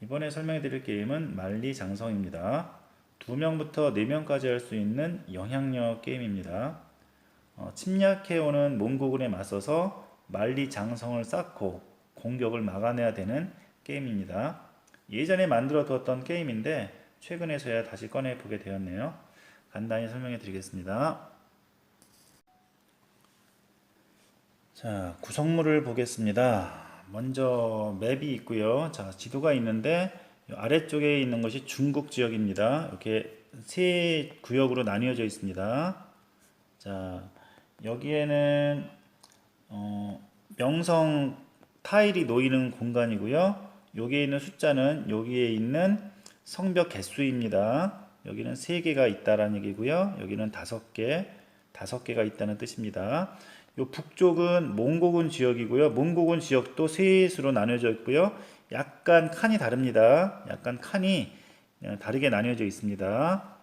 이번에 설명해 드릴 게임은 만리장성입니다. 2명부터 4명까지 할 수 있는 영향력 게임입니다. 침략해오는 몽고군에 맞서서 만리장성을 쌓고 공격을 막아내야 되는 게임입니다. 예전에 만들어 두었던 게임인데 최근에서야 다시 꺼내 보게 되었네요. 간단히 설명해 드리겠습니다. 자, 구성물을 보겠습니다. 먼저 맵이 있고요. 자, 지도가 있는데 아래쪽에 있는 것이 중국 지역입니다. 이렇게 세 구역으로 나뉘어져 있습니다. 자, 여기에는 명성 타일이 놓이는 공간이고요. 여기에 있는 숫자는 여기에 있는 성벽 개수입니다. 여기는 3개가 있다라는 얘기고요. 여기는 5개가 있다는 뜻입니다. 요 북쪽은 몽고군 지역이고요. 몽고군 지역도 셋으로 나뉘어져 있고요. 약간 칸이 다릅니다. 약간 칸이 다르게 나뉘어져 있습니다.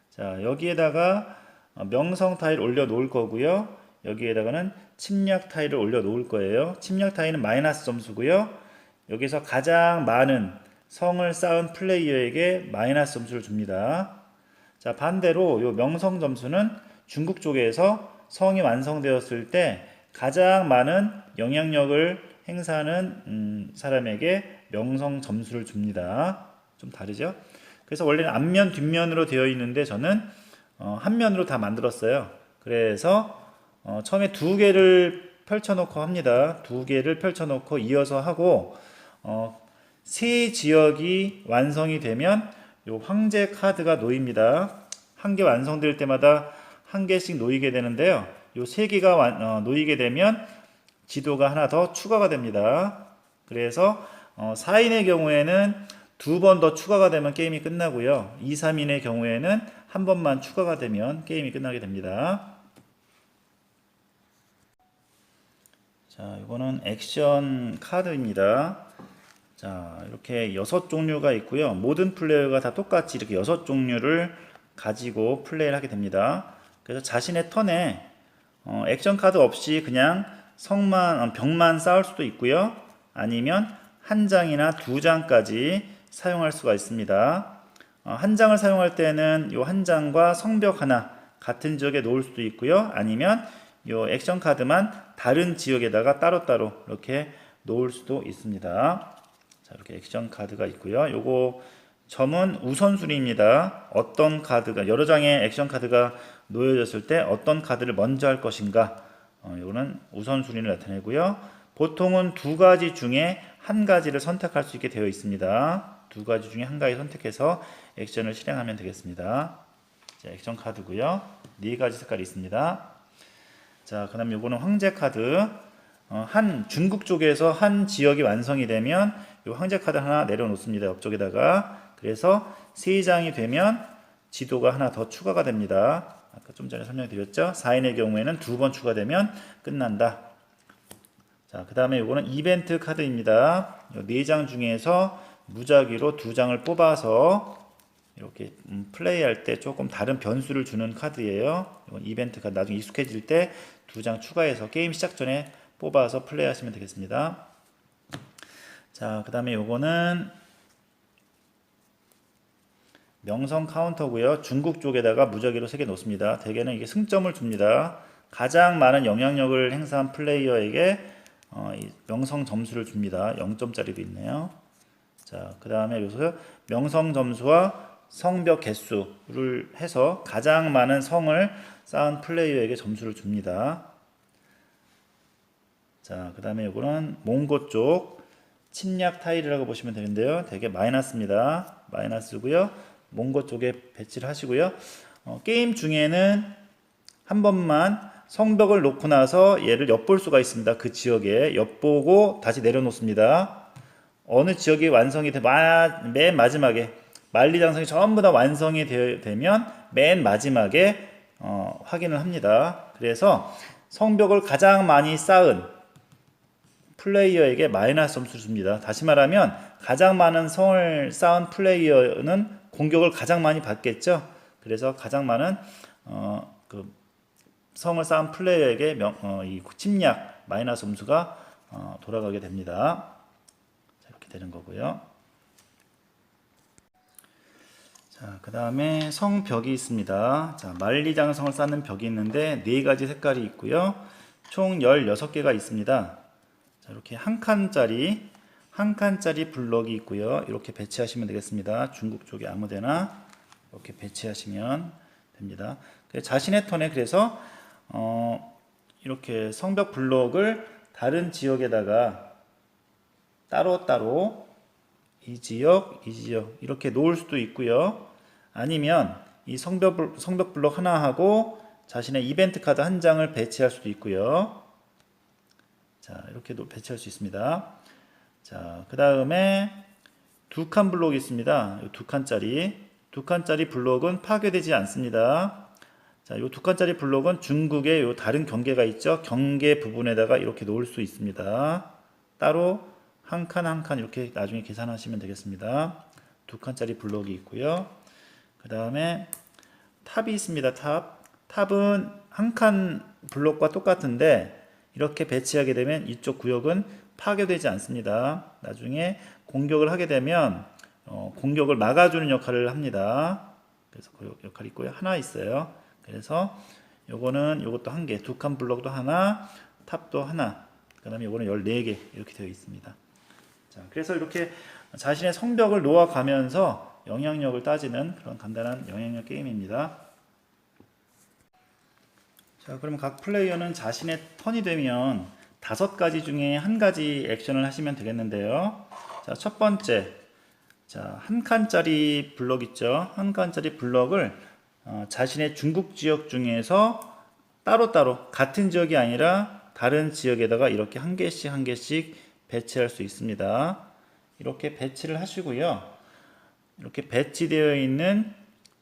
자, 여기에다가 명성 타일 올려 놓을 거고요. 여기에다가는 침략 타일을 올려 놓을 거예요. 침략 타일은 마이너스 점수고요. 여기서 가장 많은 성을 쌓은 플레이어에게 마이너스 점수를 줍니다. 자, 반대로 요 명성 점수는 중국 쪽에서 성이 완성되었을 때 가장 많은 영향력을 행사하는 사람에게 명성 점수를 줍니다. 좀 다르죠? 그래서 원래는 앞면 뒷면으로 되어 있는데 저는 한 면으로 다 만들었어요. 그래서 처음에 2개를 펼쳐놓고 합니다. 2개를 펼쳐놓고 이어서 하고 세 지역이 완성이 되면 요 황제 카드가 놓입니다. 한 개 완성될 때마다 한 개씩 놓이게 되는데요. 요 3개가 놓이게 되면 지도가 하나 더 추가가 됩니다. 그래서 4인의 경우에는 2번 더 추가가 되면 게임이 끝나고요. 2, 3인의 경우에는 한 번만 추가가 되면 게임이 끝나게 됩니다. 자, 이거는 액션 카드입니다. 자, 이렇게 6종류가 있고요. 모든 플레이어가 다 똑같이 이렇게 6종류를 가지고 플레이를 하게 됩니다. 그래서 자신의 턴에 액션 카드 없이 그냥 벽만 쌓을 수도 있고요. 아니면 한 장이나 2장까지 사용할 수가 있습니다. 한 장을 사용할 때는 이 한 장과 성벽 하나 같은 지역에 놓을 수도 있고요. 아니면 이 액션 카드만 다른 지역에다가 따로따로 이렇게 놓을 수도 있습니다. 자, 이렇게 액션 카드가 있고요. 요거 점은 우선순위입니다. 어떤 카드가 여러 장의 액션 카드가 놓여졌을 때 어떤 카드를 먼저 할 것인가, 이거는 우선순위를 나타내고요. 보통은 2가지 중에 한 가지를 선택할 수 있게 되어 있습니다. 2가지 중에 한 가지 선택해서 액션을 실행하면 되겠습니다. 자, 액션 카드고요. 4가지 색깔이 있습니다. 자, 그 다음에 이거는 황제 카드. 중국 쪽에서 한 지역이 완성이 되면 이 황제 카드 하나 내려놓습니다. 옆쪽에다가. 그래서 3장이 되면 지도가 하나 더 추가가 됩니다. 아까 좀 전에 설명드렸죠. 4인의 경우에는 2번 추가되면 끝난다. 자, 그 다음에 이거는 이벤트 카드입니다. 4장 중에서 무작위로 2장을 뽑아서 이렇게 플레이할 때 조금 다른 변수를 주는 카드예요. 이건 이벤트 카드. 나중에 익숙해질 때 2장 추가해서 게임 시작 전에 뽑아서 플레이하시면 되겠습니다. 자, 그 다음에 요거는 명성 카운터고요. 중국 쪽에다가 무작위로 3개 놓습니다. 대개는 이게 승점을 줍니다. 가장 많은 영향력을 행사한 플레이어에게 명성 점수를 줍니다. 0점짜리도 있네요. 자, 그 다음에 여기서 명성 점수와 성벽 개수를 해서 가장 많은 성을 쌓은 플레이어에게 점수를 줍니다. 자, 그 다음에 이거는 몽고 쪽 침략 타일이라고 보시면 되는데요. 되게 마이너스입니다. 마이너스고요. 몽고 쪽에 배치를 하시고요. 게임 중에는 한 번만 성벽을 놓고 나서 얘를 엿볼 수가 있습니다. 그 지역에 엿보고 다시 내려놓습니다. 어느 지역이 완성이 맨 마지막에 만리장성이 전부 다 완성이 되면 맨 마지막에 확인을 합니다. 그래서 성벽을 가장 많이 쌓은 플레이어에게 마이너스 점수를 줍니다. 다시 말하면 가장 많은 성을 쌓은 플레이어는 공격을 가장 많이 받겠죠. 그래서 가장 많은 그 성을 쌓은 플레이어에게 이 침략 마이너스 점수가 돌아가게 됩니다. 자, 이렇게 되는 거고요. 자, 그 다음에 성벽이 있습니다. 자, 만리장성을 쌓는 벽이 있는데 4가지 색깔이 있고요. 총 16개가 있습니다. 자, 이렇게 한 칸짜리 블럭이 있고요. 이렇게 배치하시면 되겠습니다. 중국 쪽에 아무데나 이렇게 배치하시면 됩니다. 자신의 턴에 그래서 이렇게 성벽 블록을 다른 지역에다가 따로따로 이 지역 이렇게 놓을 수도 있고요. 아니면 이 성벽 블록 하나 하고 자신의 이벤트 카드 한 장을 배치할 수도 있고요. 자, 이렇게 배치할 수 있습니다. 자, 그 다음에 2칸 블록이 있습니다. 2칸짜리 블록은 파괴되지 않습니다. 자, 이 2칸짜리 블록은 중국의 요 다른 경계가 있죠. 경계 부분에다가 이렇게 놓을 수 있습니다. 따로 한 칸 한 칸 이렇게 나중에 계산하시면 되겠습니다. 2칸짜리 블록이 있고요. 그 다음에 탑이 있습니다. 탑은 한 칸 블록과 똑같은데 이렇게 배치하게 되면 이쪽 구역은 파괴되지 않습니다. 나중에 공격을 하게 되면 공격을 막아주는 역할을 합니다. 그래서 그 역할이 있고요. 하나 있어요. 그래서 요것도 한 개, 2칸 블록도 하나, 탑도 하나, 그 다음에 요거는 14개 이렇게 되어 있습니다. 자, 그래서 이렇게 자신의 성벽을 놓아가면서 영향력을 따지는 그런 간단한 영향력 게임입니다. 자, 그러면 각 플레이어는 자신의 턴이 되면 5가지 중에 한 가지 액션을 하시면 되겠는데요. 자, 첫 번째, 자, 한 칸짜리 블럭 있죠. 한 칸짜리 블럭을 자신의 중국 지역 중에서 따로따로 같은 지역이 아니라 다른 지역에다가 이렇게 한 개씩 배치할 수 있습니다. 이렇게 배치를 하시고요. 이렇게 배치되어 있는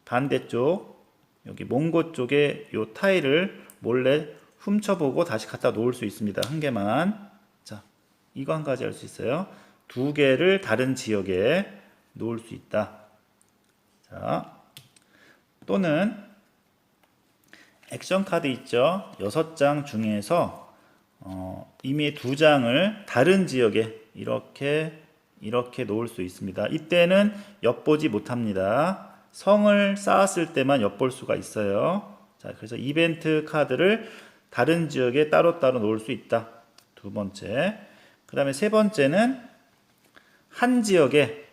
반대쪽 여기 몽고 쪽에 요 타일을 몰래 훔쳐보고 다시 갖다 놓을 수 있습니다. 한 개만. 자, 이거 한 가지 할 수 있어요. 2개를 다른 지역에 놓을 수 있다. 자, 또는 액션 카드 있죠. 6장 중에서 이미 2장을 다른 지역에 이렇게 놓을 수 있습니다. 이때는 엿보지 못합니다. 성을 쌓았을 때만 엿볼 수가 있어요. 자, 그래서 이벤트 카드를 다른 지역에 따로따로 놓을 수 있다. 두 번째. 그 다음에 세 번째는 한 지역에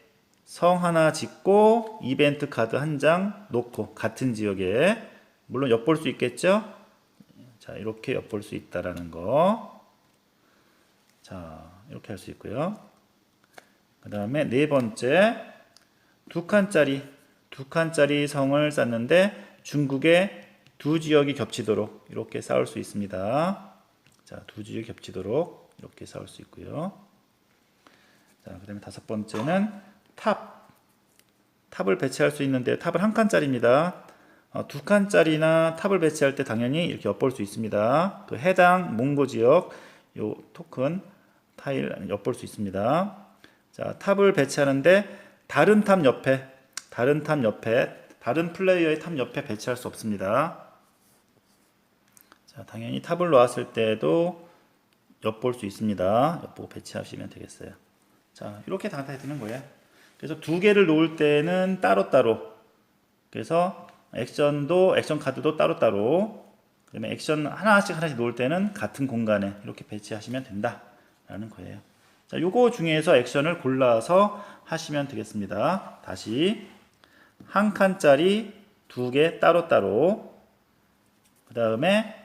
성 하나 짓고 이벤트 카드 한 장 놓고 같은 지역에 물론 엿볼 수 있겠죠? 자, 이렇게 엿볼 수 있다라는 거. 자, 이렇게 할 수 있고요. 그 다음에 네 번째, 2칸짜리 성을 쌓는데 중국의 2지역이 겹치도록 이렇게 쌓을 수 있습니다. 자, 2지역이 겹치도록 이렇게 쌓을 수 있고요. 자, 그 다음에 5번째는 탑을 배치할 수 있는데 탑은 한 칸짜리입니다. 2칸짜리나 탑을 배치할 때 당연히 이렇게 엿볼 수 있습니다. 그 해당 몽고 지역 요 토큰 타일 엿볼 수 있습니다. 자, 탑을 배치하는데 다른 플레이어의 탑 옆에 배치할 수 없습니다. 자, 당연히 탑을 놓았을 때도 엿볼 수 있습니다. 엿보고 배치하시면 되겠어요. 자, 이렇게 다 되는 거예요. 그래서 2개를 놓을 때는 따로따로. 그래서 액션 카드도 따로따로. 그다음에 액션 하나씩 놓을 때는 같은 공간에 이렇게 배치하시면 된다라는 거예요. 자, 요거 중에서 액션을 골라서 하시면 되겠습니다. 다시 한 칸짜리 2개 따로따로. 그 다음에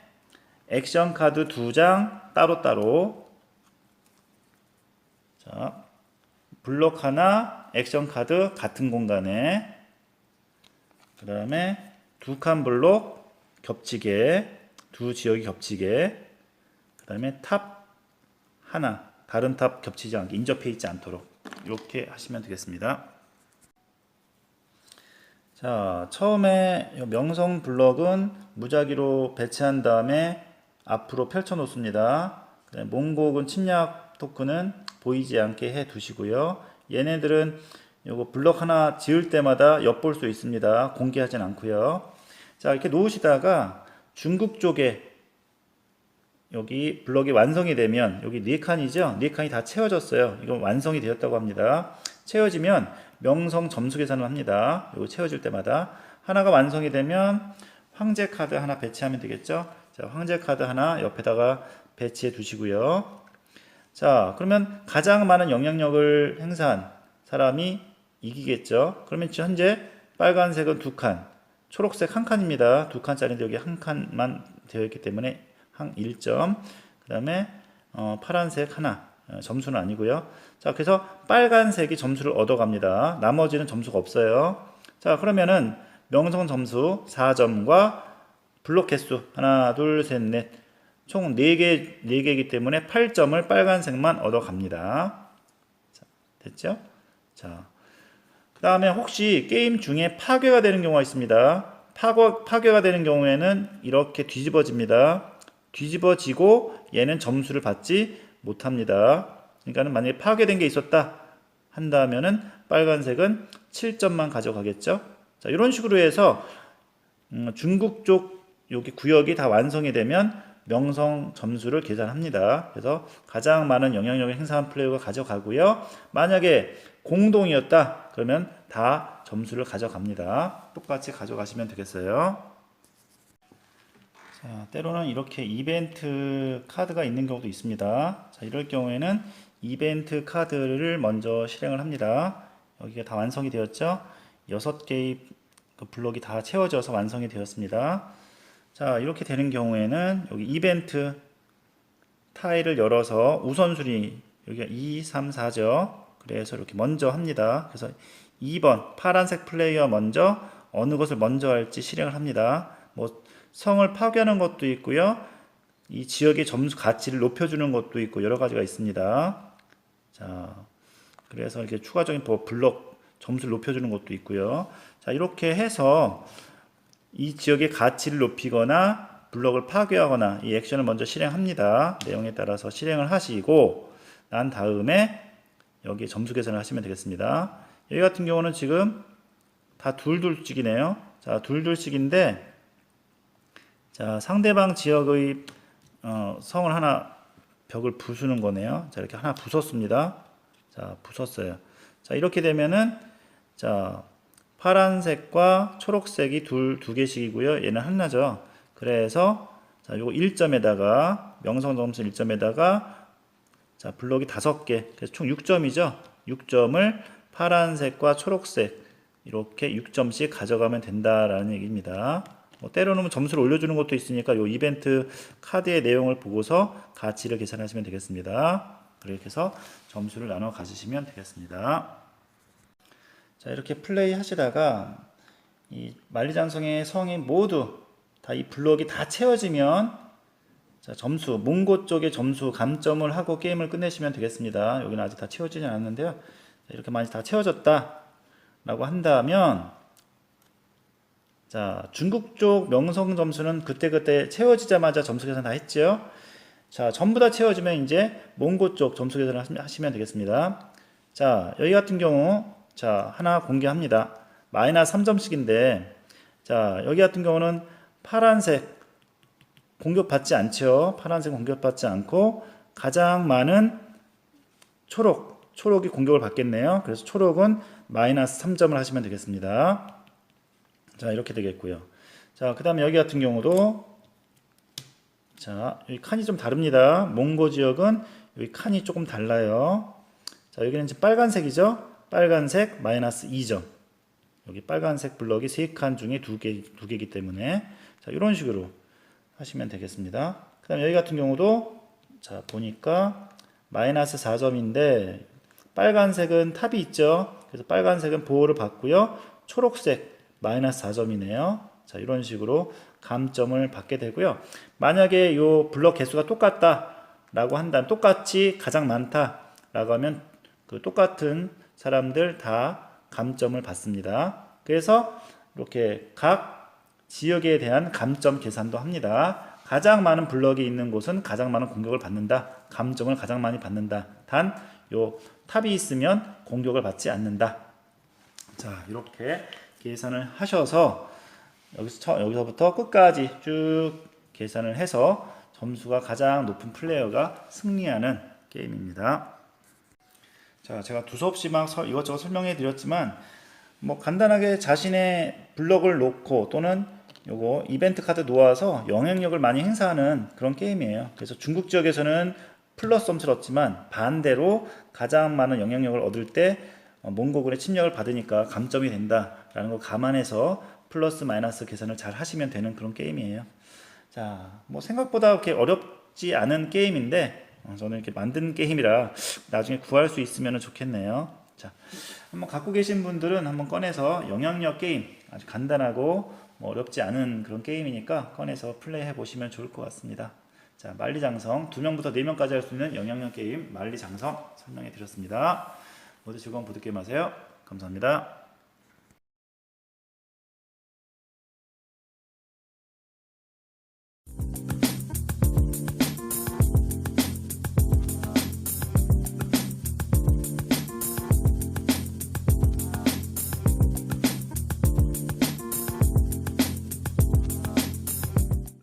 액션 카드 2장 따로따로. 자, 블록 하나, 액션 카드 같은 공간에. 그 다음에 2칸 블록 겹치게, 2지역이 겹치게. 그 다음에 탑 하나, 다른 탑 겹치지 않게 인접해 있지 않도록 이렇게 하시면 되겠습니다. 자, 처음에 명성 블럭은 무작위로 배치한 다음에 앞으로 펼쳐 놓습니다. 몽고군 침략 토큰은 보이지 않게 해 두시고요. 얘네들은 요거 블럭 하나 지을 때마다 엿볼 수 있습니다. 공개하진 않고요. 자, 이렇게 놓으시다가 중국 쪽에 여기 블럭이 완성이 되면 여기 4칸이죠? 4칸이 다 채워졌어요. 이건 완성이 되었다고 합니다. 채워지면 명성 점수 계산을 합니다. 이거 채워질 때마다 하나가 완성이 되면 황제 카드 하나 배치하면 되겠죠? 자, 황제 카드 하나 옆에다가 배치해 두시고요. 자, 그러면 가장 많은 영향력을 행사한 사람이 이기겠죠? 그러면 현재 빨간색은 2칸, 초록색 1칸입니다. 2칸짜리인데 여기 1칸만 되어 있기 때문에 한 1점, 그 다음에 파란색 하나, 점수는 아니고요. 자, 그래서 빨간색이 점수를 얻어갑니다. 나머지는 점수가 없어요. 자, 그러면은 명성 점수 4점과 블록 개수 하나, 둘, 셋, 넷, 총 4개이기 때문에 8점을 빨간색만 얻어갑니다. 자, 됐죠? 자, 그 다음에 혹시 게임 중에 파괴가 되는 경우가 있습니다. 파괴가 되는 경우에는 이렇게 뒤집어집니다. 뒤집어지고 얘는 점수를 받지 못합니다. 그러니까 만약에 파괴된 게 있었다 한다면은 빨간색은 7점만 가져가겠죠. 자, 이런 식으로 해서 중국 쪽 여기 구역이 다 완성이 되면 명성 점수를 계산합니다. 그래서 가장 많은 영향력을 행사한 플레이어가 가져가고요. 만약에 공동이었다 그러면 다 점수를 가져갑니다. 똑같이 가져가시면 되겠어요. 자, 때로는 이렇게 이벤트 카드가 있는 경우도 있습니다. 자, 이럴 경우에는 이벤트 카드를 먼저 실행을 합니다. 여기가 다 완성이 되었죠? 6개의 그 블록이 다 채워져서 완성이 되었습니다. 자, 이렇게 되는 경우에는 여기 이벤트 타일을 열어서 우선순위 여기가 2, 3, 4죠. 그래서 이렇게 먼저 합니다. 그래서 2번 파란색 플레이어 먼저 어느 것을 먼저 할지 실행을 합니다. 뭐 성을 파괴하는 것도 있고요. 이 지역의 점수 가치를 높여주는 것도 있고 여러 가지가 있습니다. 자, 그래서 이렇게 추가적인 블록 점수를 높여주는 것도 있고요. 자, 이렇게 해서 이 지역의 가치를 높이거나 블록을 파괴하거나 이 액션을 먼저 실행합니다. 내용에 따라서 실행을 하시고 난 다음에 여기 점수 계산을 하시면 되겠습니다. 여기 같은 경우는 지금 다 둘둘씩이네요. 자, 둘둘씩인데 자, 상대방 지역의 성을 하나 벽을 부수는 거네요. 자, 이렇게 하나 부쉈습니다. 자, 부쉈어요. 자, 이렇게 되면은 자, 파란색과 초록색이 두 개씩이고요. 얘는 하나죠. 그래서 자, 요거 1점에다가 명성 점수 1점에다가 자, 블록이 5개. 그래서 총 6점이죠. 6점을 파란색과 초록색 이렇게 6점씩 가져가면 된다라는 얘기입니다. 뭐 때로는 점수를 올려주는 것도 있으니까 요 이벤트 카드의 내용을 보고서 가치를 계산하시면 되겠습니다. 그렇게 해서 점수를 나눠 가지시면 되겠습니다. 자, 이렇게 플레이 하시다가 이 만리장성의 성이 모두 다 이 블록이 다 채워지면 자, 점수, 몽고 쪽에 점수 감점을 하고 게임을 끝내시면 되겠습니다. 여기는 아직 다 채워지지 않았는데요. 자, 이렇게 많이 다 채워졌다 라고 한다면 자, 중국 쪽 명성 점수는 그때그때 채워지자마자 점수 계산 다 했죠. 자, 전부 다 채워지면 이제 몽고 쪽 점수 계산을 하시면 되겠습니다. 자, 여기 같은 경우 자, 하나 공개합니다. 마이너스 3점씩인데 자, 여기 같은 경우는 파란색 공격받지 않죠. 파란색 공격받지 않고 가장 많은 초록이 공격을 받겠네요. 그래서 초록은 마이너스 3점을 하시면 되겠습니다. 자, 이렇게 되겠고요. 자, 그 다음에 여기 같은 경우도 자, 여기 칸이 좀 다릅니다. 몽고 지역은 여기 칸이 조금 달라요. 자, 여기는 이제 빨간색이죠. 빨간색 마이너스 2점. 여기 빨간색 블럭이 3칸 중에 2개이기 때문에 자, 이런 식으로 하시면 되겠습니다. 그 다음에 여기 같은 경우도 자, 보니까 마이너스 4점인데 빨간색은 탑이 있죠. 그래서 빨간색은 보호를 받고요. 초록색 마이너스 4점이네요. 자, 이런 식으로 감점을 받게 되고요. 만약에 요 블럭 개수가 똑같다 라고 한다면 똑같이 가장 많다 라고 하면 그 똑같은 사람들 다 감점을 받습니다. 그래서 이렇게 각 지역에 대한 감점 계산도 합니다. 가장 많은 블럭이 있는 곳은 가장 많은 공격을 받는다. 감점을 가장 많이 받는다. 단 요 탑이 있으면 공격을 받지 않는다. 자, 이렇게 계산을 하셔서 여기서부터 끝까지 쭉 계산을 해서 점수가 가장 높은 플레이어가 승리하는 게임입니다. 자, 제가 두서없이 막 이것저것 설명해 드렸지만 뭐 간단하게 자신의 블럭을 놓고 또는 요거 이벤트 카드 놓아서 영향력을 많이 행사하는 그런 게임이에요. 그래서 중국 지역에서는 플러스 점수를 얻지만 반대로 가장 많은 영향력을 얻을 때 몽고군의 침략을 받으니까 감점이 된다라는 걸 감안해서 플러스 마이너스 계산을 잘 하시면 되는 그런 게임이에요. 자, 뭐 생각보다 그렇게 어렵지 않은 게임인데 저는 이렇게 만든 게임이라 나중에 구할 수 있으면 좋겠네요. 자, 한번 갖고 계신 분들은 한번 꺼내서 영향력 게임 아주 간단하고 뭐 어렵지 않은 그런 게임이니까 꺼내서 플레이해 보시면 좋을 것 같습니다. 자, 만리장성 2명부터 4명까지 할 수 있는 영향력 게임 만리장성 설명해 드렸습니다. 모두 즐거운 보드게임 하세요. 감사합니다.